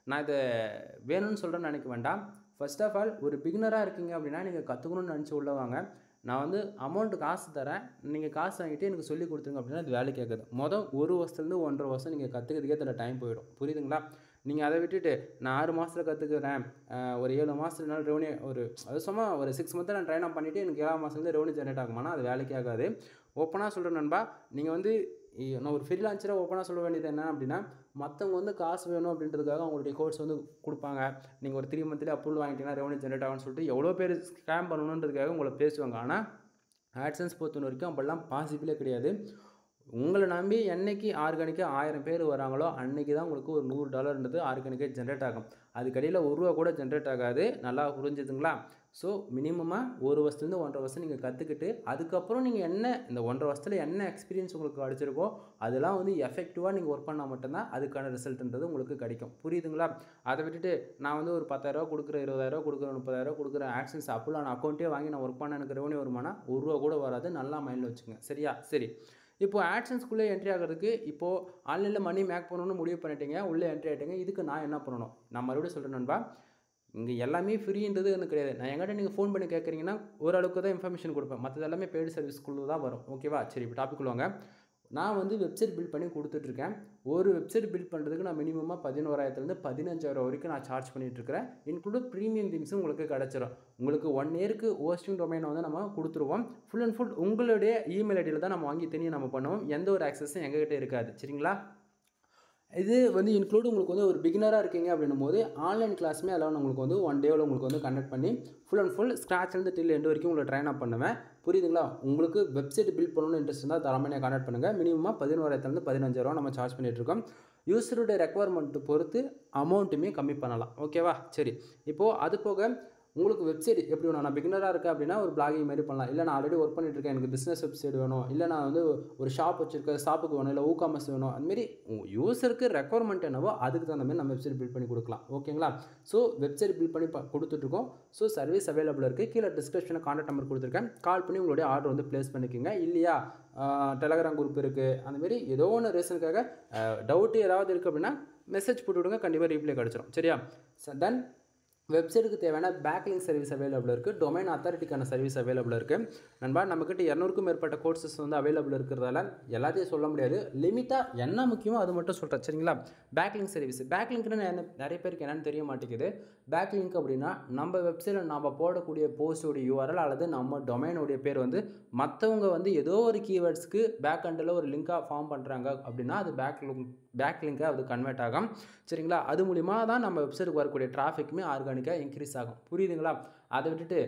நான் இதை வேணும்னு சொல்கிறேன்னு நினைக்க வேண்டாம். ஃபர்ஸ்ட் ஆஃப் ஆல், ஒரு பிகினராக இருக்கீங்க அப்படின்னா நீங்கள் கற்றுக்கணும்னு நினச்சி உள்ள வாங்க. நான் வந்து அமௌண்ட்டு காசு தரேன், நீங்கள் காசு வாங்கிட்டு எனக்கு சொல்லி கொடுத்துருங்க அப்படின்னா அது வேலை கேட்குது. மொதல் 1 வருஷத்துலேருந்து 1.5 வருஷம் நீங்கள் கற்றுக்கிறதுக்கே தர டைம் போயிடும். புரியுதுங்களா? நீங்கள் அதை விட்டுட்டு நான் 6 மாதத்தில் கற்றுக்கிறேன், ஒரு 7 மாதத்துனால ரெவன்யூ, அது சும்மா ஒரு 6 மந்த்தை நான் ட்ரைன் அப் பண்ணிவிட்டு எனக்கு 7 மாதத்துலேருந்து ரெவன்யூ ஜென்ரேட் ஆகுமானா அது வேலைக்கே ஆகாது. ஓப்பனாக சொல்கிறேன் நண்பா, நீங்கள் வந்து நான் ஒரு ஃப்ரீலான்சராக ஓப்பனாக சொல்ல வேண்டியது என்ன அப்படின்னா, மற்றவங்க வந்து காசு வேணும் அப்படின்றதுக்காக அவங்களுடைய கோர்ஸ் வந்து கொடுப்பாங்க. நீங்கள் ஒரு 3 மந்த்லேயே அப்ரூவல் வாங்கிட்டீங்கன்னா ரெவன்யூ ஜென்ரேட் ஆகும்னு சொல்லிட்டு எவ்வளோ பேர் ஸ்கேம் பண்ணணுன்றதுக்காக உங்களை பேசுவாங்க. ஆனால் ஆட்சன்ஸ் பொறுத்த வரைக்கும் அப்படிலாம் பாசிபிளே கிடையாது. உங்களை நம்பி என்னைக்கு ஆர்கானிக்காக 1000 பேர் வராங்களோ அன்றைக்கி தான் உங்களுக்கு ஒரு $100 ஆர்கானிக்காக ஜென்ரேட் ஆகும். அதுக்கடியில் ₹1 கூட ஜென்ரேட் ஆகாது. நல்லா புரிஞ்சுதுங்களா? ஸோ மினிமமாக 1 வருஷத்துலேருந்து 1.5 வருஷம் நீங்கள் கற்றுக்கிட்டு அதுக்கப்புறம் நீங்கள் என்ன இந்த 1.5 வருஷத்தில் என்ன எக்ஸ்பீரியன்ஸ் உங்களுக்கு கிடச்சிருக்கோ அதெல்லாம் வந்து எஃபெக்டிவாக நீங்கள் ஒர்க் பண்ணால் மட்டும்தான் அதுக்கான ரிசல்ட்டுன்றது உங்களுக்கு கிடைக்கும். புரியுதுங்களா? அதை விட்டுட்டு நான் வந்து ஒரு 10,000 கொடுக்குறேன், 20,000 கொடுக்குறேன், 30,000 கொடுக்குறேன், ஆக்ஷன்ஸ் அப்போலாம் நான் அக்கௌண்ட்டே வாங்கி நான் ஒர்க் பண்ண எனக்கு ரெவன்யூ வருமானா ₹1 கூட வராது. நல்லா மைண்டில் வச்சுக்கோங்க. சரியா? சரி, இப்போது ஆட்சன்ஸ்குள்ளே என்ட்ரி ஆகிறதுக்கு இப்போது ஆன்லைனில் மணி மேக் பண்ணணும்னு முடிவு பண்ணிட்டீங்க, உள்ளே என்ட்ரி ஆகிட்டீங்க. இதுக்கு நான் என்ன பண்ணணும்? நான் மறுபடியும் சொல்கிறேன் நண்பா, இங்கே எல்லாமே ஃப்ரீன்றது ஒன்றும் கிடையாது. நான் எங்கிட்ட நீங்கள் ஃபோன் பண்ணி கேட்குறீங்கன்னா ஓரளவுக்கு தான் இன்ஃபர்மேஷன் கொடுப்பேன், மற்றது எல்லாமே பெய்டு சர்வீஸ்க்குள்ளே தான் வரும். ஓகேவா? சரி, இப்போ டாபிக் வாங்க. நான் வந்து வெப்சைட் பில்ட் பண்ணி கொடுத்துட்ருக்கேன். ஒரு வெப்சைட் பில்ட் பண்ணுறதுக்கு நான் மினிமமாக 11,000 15,000 வரைக்கும் நான் சார்ஜ் பண்ணிகிட்ருக்கிறேன். இன்க்ளூட் ப்ரீமியம் தீம்ஸும் உங்களுக்கு கிடச்சிரும். உங்களுக்கு 1 இயருக்கு ஹோஸ்டிங் டொமைனை வந்து நம்ம கொடுத்துருவோம். ஃபுல் அண்ட் ஃபுல் உங்களுடைய இமெயில் ஐடியில் தான் நம்ம வாங்கி தனியாக நம்ம பண்ணுவோம். எந்த ஒரு ஆக்சஸும் எங்ககிட்ட இருக்காது. சரிங்களா? இது வந்து இன்க்ளூட் உங்களுக்கு வந்து ஒரு பிகினராக இருக்கீங்க அப்படின்னும் போது ஆன்லைன் கிளாஸுமே அதெல்லாம் உங்களுக்கு வந்து 1 டேவில் உங்களுக்கு வந்து கண்டக்ட் பண்ணி ஃபுல் அண்ட் ஃபுல் ஸ்க்ராட்ச்லேருந்து டில் எண்டு வரைக்கும் உங்களை ட்ரைன் அப் பண்ணுவேன். புரியுதுங்களா? உங்களுக்கு வெப்சைட் பில்ட் பண்ணணும்னு இன்ட்ரெஸ்ட் இருந்தால் தாராளமாக கான்டாக்ட் பண்ணுங்கள். மினிமமாக 11,000 15,000 நம்ம சார்ஜ் பண்ணிகிட்ருக்கோம். யூஸருடைய ரெக்குவயர்மெண்ட்டு பொறுத்து அமௌண்ட்டுமே கம்மி பண்ணலாம். ஓகேவா? சரி, இப்போது அது போக உங்களுக்கு வெப்சைட் எப்படி வேணும்? நான் பிகினராக இருக்கேன் அப்படின்னா ஒரு பிளாகிங் மாதிரி பண்ணலாம். இல்லை நான் ஆல்ரெடி ஒர்க் பண்ணிட்டுருக்கேன், எனக்கு பிஸ்னஸ் வெப்சைட் வேணும், இல்லை நான் வந்து ஒரு ஷாப் வச்சுருக்கேன், ஷாப்புக்கு வேணும், இல்லை ஊகாமர்ஸ் வேணும், அதுமாரி யூஸருக்கு ரெக்குவயர்மெண்ட் என்னவோ அதுக்கு தகுந்த மாதிரி நம்ம வெப்சைட் பில்ட் பண்ணி கொடுக்கலாம். ஓகேங்களா? ஸோ வெப்சைட் பில்ட் பண்ணி கொடுத்துட்ருக்கோம். ஸோ சர்வீஸ் அவைலபிள் இருக்குது. கீழே டிஸ்கிரிப்ஷனில் கான்டாக்ட் நம்பர் கொடுத்துருக்கேன். கால் பண்ணி உங்களுடைய ஆர்டர் வந்து ப்ளேஸ் பண்ணிக்கோங்க. இல்லையா, டெலகிராம் குரூப் இருக்குது. அந்தமாரி ஏதோ ஒன்று ரீசனுக்காக டவுட்டு ஏதாவது இருக்குது அப்படின்னா மெசேஜ் போட்டு விடுங்க, கண்டிப்பாக ரீப்ளை கிடச்சிரும். சரியா? தென் வெப்சைட்டுக்கு தேவையான பேக்லிங்க் சர்வீஸ் அவைலபிள் இருக்குது. டொமைன் அத்தாரிட்டிக்கான சர்வீஸ் அவைலபிள் இருக்குது. நண்பா, நம்மக்கிட்ட 200க்கும் மேற்பட்ட கோர்சஸ் வந்து அவைலபிள் இருக்கிறதால எல்லாத்தையும் சொல்ல முடியாது. லிமிட்டாக என்ன முக்கியமோ அது மட்டும் சொல்கிறேன். சரிங்களா? Backlink service. பேக்லிங்க்னு நிறைய பேருக்கு என்னென்னு தெரிய மாட்டேங்குது. பேக்லிங்க் அப்படின்னா நம்ம வெப்சைட்டில் நம்ம போடக்கூடிய போஸ்டோடைய URL அல்லது நம்ம டொமைனுடைய பேர் வந்து மற்றவங்க வந்து ஏதோ ஒரு கீவேர்ட்ஸ்க்கு பேக் அண்டில் ஒரு லிங்காக ஃபார்ம் பண்ணுறாங்க அப்படின்னா அது பேக்லிங்காக அது கன்வெர்ட் ஆகும். சரிங்களா? அது மூலிமா தான் நம்ம வெப்சைட்டுக்கு வரக்கூடிய டிராஃபிக்குமே ஆர்கானிக் ஆர்கானிக்காக இன்க்ரீஸ் ஆகும். புரியுதுங்களா? அதை விட்டுட்டு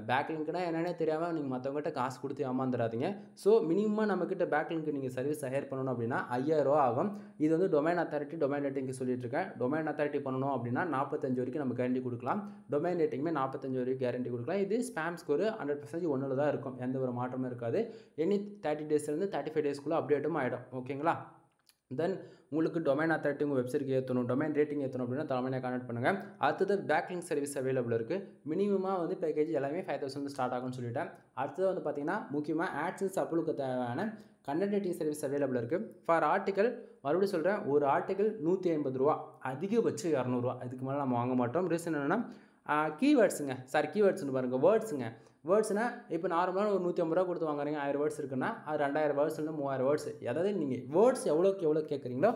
பேக்லிங்க்னா என்னென்னே தெரியாமல் நீங்கள் மற்றவங்ககிட்ட காசு கொடுத்து ஏமாந்துடாதீங்க. ஸோ மினிமமாக நம்மக்கிட்ட பேக்லிங்க் நீங்கள் சர்வீஸ் ஹையர் பண்ணணும் அப்படின்னா 5000 ரூபா ஆகும். இது வந்து டொமைன் அத்தாரிட்டி டொமைன் ரேட்டிங்க்கு சொல்லிட்டு இருக்கேன். டொமைன் அத்தாரிட்டி பண்ணணும் அப்படின்னா 45 வரைக்கும் நம்ம கேரண்டி கொடுக்கலாம். டொமைன் ரேட்டிங்குமே 45 வரைக்கும் கேரண்டி கொடுக்கலாம். இது ஸ்பேம் ஸ்கோர் 100% ஒன்றில் தான் இருக்கும், எந்த ஒரு மாற்றமும் இருக்காது. எனி 30 டேஸ்லேருந்து 35 டேஸ்க்குள்ளே அப்டேட்டும் ஆகிடும். ஓகேங்களா? தென் உங்களுக்கு டொமைன் அத்தாரிட்டி உங்கள் வெப்சைட்டுக்கு ஏற்றணும், டொமைன் ரேட்டிங் ஏற்றணும் அப்படின்னா தலைமையை கான்டாக்ட் பண்ணுங்கள். அடுத்தது பேக்லிங்க் சர்வீஸ் அவைலபிள் இருக்குது. மினிமமாக வந்து பேக்கேஜ் எல்லாமே 5000 ஸ்டார்ட் ஆகும்னு சொல்லிட்டேன். அடுத்தது வந்து பார்த்தீங்கன்னா முக்கியமாக ஆட்சன்ஸ் அப்ரூவுக்கு தேவையான கண்டென்ட் ரைட்டிங் சர்வீஸ் அவைலபிள் இருக்குது. ஃபார் ஆர்டிக்கல் மறுபடியும் சொல்கிறேன், ஒரு ஆர்டிக்கல் 150 ரூபா, அதிகபட்சம் 200 ரூபா, இதுக்கு மேலே நம்ம வாங்க மாட்டோம். ரீசன் என்னென்னா கீவேர்ட்ஸுங்க, கீவேர்ட்ஸ்னு பாருங்கள், வேர்ட்ஸ்னால் இப்போ நார்மலாக ஒரு 150 ரூபா கொடுத்து வாங்குறீங்க, 1000 வேர்ட்ஸ் இருக்குன்னா அது 2000 வேர்ட்ஸ்லேருந்து 3000 வேர்ட்ஸ். அதாவது நீங்கள் வேர்ட்ஸ் எவ்வளோ கேட்குறீங்களோ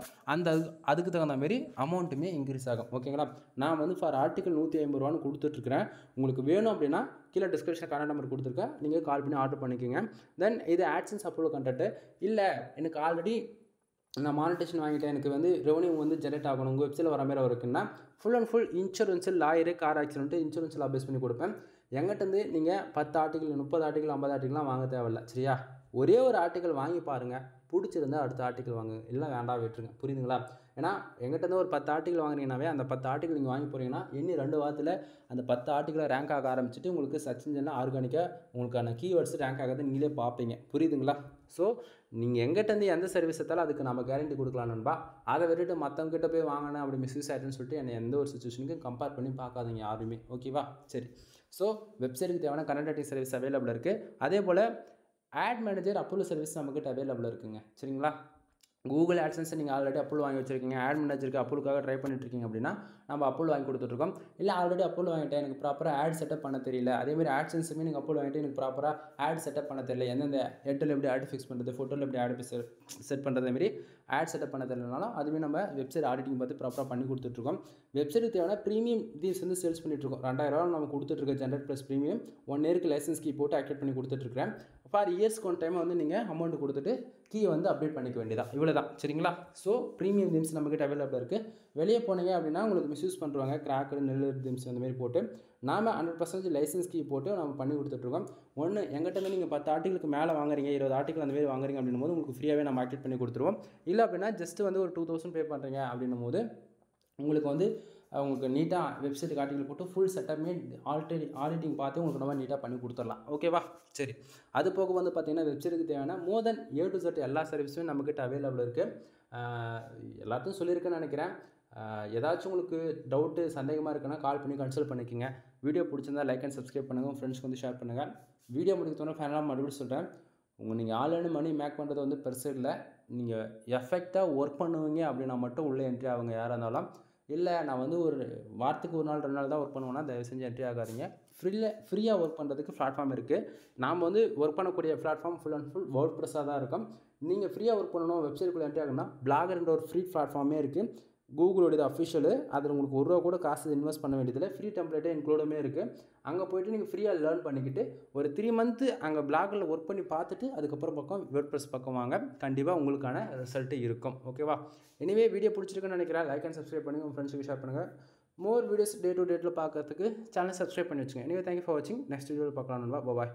அதுக்கு தகுந்த மாதிரி அமௌண்ட்டுமே இன்க்ரீஸ் ஆகும். ஓகேங்களா? நான் வந்து ஃபார் ஆர்டிக்கல் 150 ரூபான்னு கொடுத்துட்ருக்கிறேன். உங்களுக்கு வேணும் அப்படின்னா கீழே டிஸ்கிரிப்ஷன் கான்டாக்ட் நம்பர் கொடுத்துருக்கேன், நீங்கள் கால் பண்ணி ஆர்டர் பண்ணிக்கோங்க. தென் இது ஆட்சன்ஸ் அப்ரூவல் கண்டென்ட் இல்லை, எனக்கு ஆல்ரெடி நான் மானிட்டேஷன் வாங்கிட்டேன், எனக்கு வந்து ரெவன்யூ வந்து ஜெனரேட் ஆகணும், உங்கள் வெப்சைட்டில் வர மாதிரி இருக்குன்னா full and full insurance, lawyer, car accident இன்சூரன்ஸில் பேஸ் பண்ணி கொடுப்பேன். எங்கிட்டேருந்து நீங்கள் 10 ஆர்டிக்கல் 30 ஆர்டிக்கல் 50 ஆர்டிக்கல்லாம் வாங்க தேவையில்லை. சரியா? ஒரே ஒரு ஆர்டிக்கல் வாங்கி பாருங்கள், பிடிச்சிருந்தால் அடுத்த ஆர்டிக்கல் வாங்குங்க, இல்லை வேண்டாம் விட்டுருங்க. புரியுதுங்களா? ஏன்னா எங்கிட்டேருந்து ஒரு 10 ஆர்டிக்கல் வாங்குறீங்கன்னாவே அந்த 10 ஆர்டிக்கல் நீங்கள் வாங்கி போகிறீங்கன்னா இன்னும் 2 வாரத்தில் அந்த 10 ஆர்டிக்கலை ரேங்க் ஆக ஆரம்பிச்சுட்டு உங்களுக்கு சர்ச் இன்ஜினில் ஆர்கானிக்காக உங்களுக்கான கீவேர்ட்ஸ் ரேங்க் ஆகாது நீங்களே பார்ப்பீங்க. புரியுதுங்களா? ஸோ நீங்கள் எங்கிட்டேருந்து எந்த சர்வீஸ் எடுத்தாலும் அதுக்கு நம்ம கேரண்டி கொடுக்கலாம் நண்பா. அதை விட்டுட்டு மற்றவங்ககிட்ட போய் வாங்கினேன் அப்படி மிஸ்யூஸ் ஆகிட்டுன்னு சொல்லிட்டு என்னை எந்த ஒரு சுச்சுவேஷனுக்கும் கம்பேர் பண்ணி பார்க்காதீங்க யாருமே. ஓகேவா? சரி. ஸோ வெப்சைட்டுக்கு தேவையான கண்டென்ட் ரைட்டிங் சர்வீஸ் அவைலபிள் இருக்குது. அதே போல் ஆட் மேனேஜர் அப்ரூவல் சர்வீஸ் நம்மக்கிட்ட அவைலபிள் இருக்குங்க. சரிங்களா? கூகுள் ஆட்சன்ஸை நீங்கள் ஆல்ரெடி அப்ரூவல் வாங்கி வச்சுருக்கீங்க, ஆட் மேனேஜருக்கு அப்ரூவலுக்காக ட்ரை பண்ணிட்டுருக்கீங்க அப்படின்னா நம்ம அப்ரூவல் வாங்கி கொடுத்துட்ருக்கோம். இல்லை ஆல்ரெடி அப்ரூவல் வாங்கிட்டேன், எனக்கு ப்ராப்பராக ஆட் செட்டப் பண்ண தெரியல, அதேமாதிரி ஆட்சன்ஸுமே நீங்கள் அப்ரூவல் வாங்கிட்டு எனக்கு ப்ராப்பராக ஆட் செட்டப் பண்ண தெரியல, எந்தெந்த ஹெட்டில் எப்படி ஆட் ஃபிக்ஸ் பண்ணுறது, ஃபோட்டோவில் எப்படி ஆட் செட் பண்ணுறது மாரி ஆட் செட்டப் பண்ண தெரியலனாலும் அதுவே நம்ம வெப்சைட் ஆடிட்டிங் பார்த்து ப்ராப்பராக பண்ணி கொடுத்துட்ருக்கோம். வெப்சைட்டுக்கு தேவையான ப்ரீமியம் தீம்ஸ் வந்து சேல்ஸ் பண்ணிட்டுருக்கோம். 2000 ரூபா நம்ம கொடுத்துட்ருக்க ஜென்ரேட் ப்ளஸ் ப்ரீமியம் 1 இயருக்கு லைசன்ஸ் கீ போட்டு ஆக்டிவேட் பண்ணி கொடுத்துட்ருக்கேன். ஃபார் இயர்ஸ்க்கு ஒன் டைம் வந்து நீங்கள் அமௌண்ட் கொடுத்துட்டு கீயை வந்து அப்டேட் பண்ணிக்க வேண்டியதான். இவ்வளோ தான். சரிங்களா? ஸோ ப்ரீமியம் தீம்ஸ் நம்மக்கிட்ட அவைலபிள் இருக்குது. வெளியே போனீங்க அப்படின்னா உங்களுக்கு மிஸ்யூஸ் பண்ணுறாங்க, கிராக்கடு, நெல் தீம்ஸ் அந்த மாதிரி போட்டு நாம் 100% லைசன்ஸ் கீ போட்டு நம்ம பண்ணி கொடுத்துட்ருக்கோம். ஒன்று எங்கிட்ட நீங்கள் 10 ஆர்டிகளுக்கு மேலே வாங்குறீங்க, 20 ஆர்டிகல் அந்த மாதிரி வாங்குறீங்க அப்படின்னும் போது உங்களுக்கு ஃப்ரீயாகவே நம்ம ஆக்டிவேட் பண்ணி கொடுத்துருவோம். இல்லை அப்படின்னா ஜஸ்ட்டு வந்து ஒரு 2000 பே பண்ணுறீங்க அப்படின்னும் போது உங்களுக்கு வந்து உங்களுக்கு நீட்டாக வெப்சைட்டுக்கு ஆர்டிகல் போட்டு ஃபுல் செட்டப்புமே ஆடிட்டிங் பார்த்து உங்களுக்கு நம்ம நீட்டாக பண்ணி கொடுத்துடலாம். ஓகேவா? சரி. அது போக வந்து பார்த்திங்கன்னா வெப்சைட்டுக்கு தேவையான மோர் தென் A to Z எல்லா சர்வீஸுமே நம்மக்கிட்ட அவைலபிள் இருக்குது. எல்லாத்தையும் சொல்லியிருக்கேன்னு நினைக்கிறேன். ஏதாச்சும் உங்களுக்கு டவுட்டு சந்தேகமாக இருக்குன்னா கால் பண்ணி கன்சல்ட் பண்ணிக்கோங்க. வீடியோ பிடிச்சிருந்தா லைக் அண்ட் சப்ஸ்கிரைப் பண்ணுங்கள், ஃப்ரெண்ட்ஸ்க்கு வந்து ஷேர் பண்ணுங்கள். வீடியோ முடிக்கத்தோட ஃபைனலாக மறுபடியும் சொல்கிறேன், நீங்கள் ஆன்லைன் மணி மேக் பண்ணுறது வந்து பெருசு இல்லை. நீங்கள் எஃபெக்டாக ஒர்க் பண்ணுவீங்க அப்படின்னா மட்டும் உள்ளே என்ட்ரி ஆகுங்க யாராக இருந்தாலும். இல்லை நான் வந்து ஒரு வாரத்துக்கு 1 நாள் 2 நாள் தான் ஒர்க் பண்ணுவேன்னா தயவு செஞ்சு என்ட்ரி ஆகாதீங்க. ஃப்ரீயாக ஒர்க் பண்ணுறதுக்கு பிளாட்ஃபார்ம் இருக்குது. நாம் வந்து ஒர்க் பண்ணக்கூடிய பிளாட்ஃபார்ம் ஃபுல் அண்ட் ஃபுல் வேர்ட்பிரஸ்ஸாக தான் இருக்கும். நீங்கள் ஃப்ரீயாக ஒர்க் பண்ணணும், வெப்சைட்டுக்குள்ளே என்ட்ரி ஆகணும்னா பிளாகர்ன்ற ஒரு ஃப்ரீ பிளாட்ஃபார்மே இருக்குது. கூகுளோடது அஃபிஷியலு, அதில் உங்களுக்கு ₹1 கூட காசு இன்வெஸ்ட் பண்ண வேண்டியதில்லை. ஃப்ரீ டெம்ப்ளேட்டே இன்க்ளூடுமே இருக்குது. அங்கே போய்ட்டு நீங்கள் ஃப்ரீயாக லேர்ன் பண்ணிக்கிட்டு ஒரு 3 மந்த்து அங்கே பிளாகில் ஒர்க் பண்ணி பார்த்துட்டு அதுக்கப்புறம் பக்கம் வேர்ட்பிரஸ் பக்கம் வாங்க. கண்டிப்பாக உங்களுக்கான ரிசல்ட்டு இருக்கும். ஓகேவா? எனிவே வீடியோ பிடிச்சிருக்குன்னு நினைக்கிறேன். லைக் அண்ட் சப்ஸ்கிரைப் பண்ணி உங்கள் ஃப்ரெண்ட்ஸுக்கு ஷேர் பண்ணுங்கள். மோர் வீடியோஸ் டே டு டேட்டில் பார்க்கறதுக்கு சேனல் சப்ஸ்கிரைப் பண்ணி வச்சுங்க. எனிவே தேங்க்யூ ஃபார் வாட்சிங். நெக்ஸ்ட் வீடியோவில் பார்க்கலாம் நண்பா. பாய்.